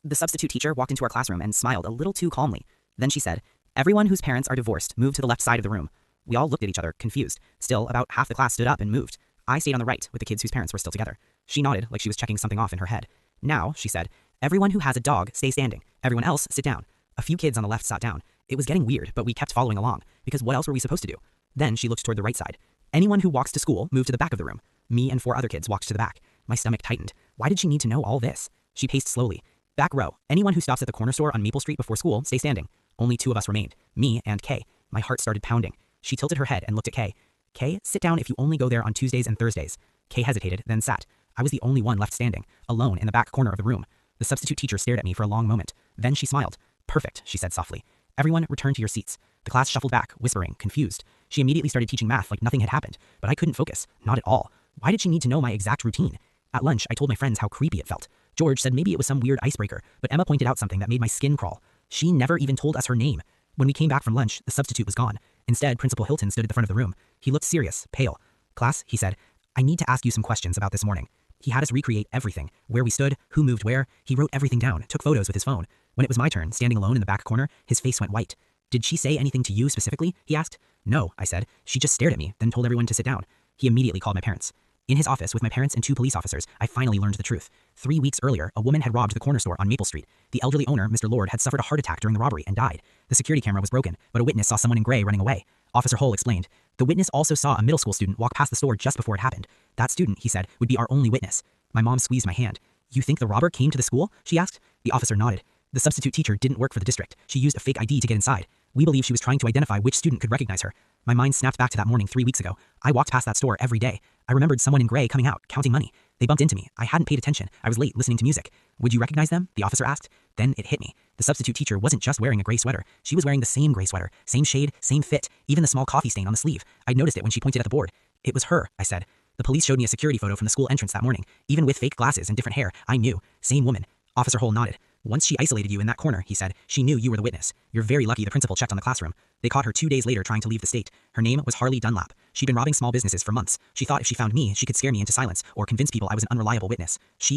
The substitute teacher walked into our classroom and smiled a little too calmly. Then she said, "Everyone whose parents are divorced, move to the left side of the room." We all looked at each other, confused. Still, about half the class stood up and moved. I stayed on the right, with the kids whose parents were still together. She nodded, like she was checking something off in her head. "Now," she said, "everyone who has a dog, stay standing. Everyone else, sit down." A few kids on the left sat down. It was getting weird, but we kept following along, because what else were we supposed to do? Then she looked toward the right side. "Anyone who walks to school, move to the back of the room." Me and 4 other kids walked to the back. My stomach tightened. Why did she need to know all this? She paced slowly. "Back row. Anyone who stops at the corner store on Maple Street before school, stay standing." Only 2 of us remained, me and Kay. My heart started pounding. She tilted her head and looked at Kay. "Kay, sit down if you only go there on Tuesdays and Thursdays." Kay hesitated, then sat. I was the only one left standing, alone in the back corner of the room. The substitute teacher stared at me for a long moment. Then she smiled. "Perfect," she said softly. "Everyone return to your seats." The class shuffled back, whispering, confused. She immediately started teaching math like nothing had happened, but I couldn't focus, not at all. Why did she need to know my exact routine? At lunch, I told my friends how creepy it felt. George said maybe it was some weird icebreaker, but Emma pointed out something that made my skin crawl. She never even told us her name. When we came back from lunch, the substitute was gone. Instead, Principal Hilton stood at the front of the room. He looked serious, pale. "Class," he said, "I need to ask you some questions about this morning." He had us recreate everything, where we stood, who moved where. He wrote everything down, took photos with his phone. When it was my turn, standing alone in the back corner, his face went white. "Did she say anything to you specifically?" he asked. "No," I said. "She just stared at me, then told everyone to sit down." He immediately called my parents. In his office with my parents and 2 police officers, I finally learned the truth. 3 weeks earlier, a woman had robbed the corner store on Maple Street. The elderly owner, Mr. Lord, had suffered a heart attack during the robbery and died. The security camera was broken, but a witness saw someone in gray running away. Officer Hull explained. The witness also saw a middle school student walk past the store just before it happened. That student, he said, would be our only witness. My mom squeezed my hand. "You think the robber came to the school?" she asked. The officer nodded. "The substitute teacher didn't work for the district. She used a fake ID to get inside. We believe she was trying to identify which student could recognize her." My mind snapped back to that morning 3 weeks ago. I walked past that store every day. I remembered someone in gray coming out, counting money. They bumped into me. I hadn't paid attention. I was late listening to music. "Would you recognize them?" the officer asked. Then it hit me. The substitute teacher wasn't just wearing a gray sweater. She was wearing the same gray sweater, same shade, same fit, even the small coffee stain on the sleeve. I'd noticed it when she pointed at the board. "It was her," I said. "The police showed me a security photo from the school entrance that morning. Even with fake glasses and different hair, I knew. Same woman." Officer Hull nodded. "Once she isolated you in that corner," he said, "she knew you were the witness. You're very lucky the principal checked on the classroom. They caught her 2 days later trying to leave the state. Her name was Harley Dunlap. She'd been robbing small businesses for months. She thought if she found me, she could scare me into silence or convince people I was an unreliable witness. She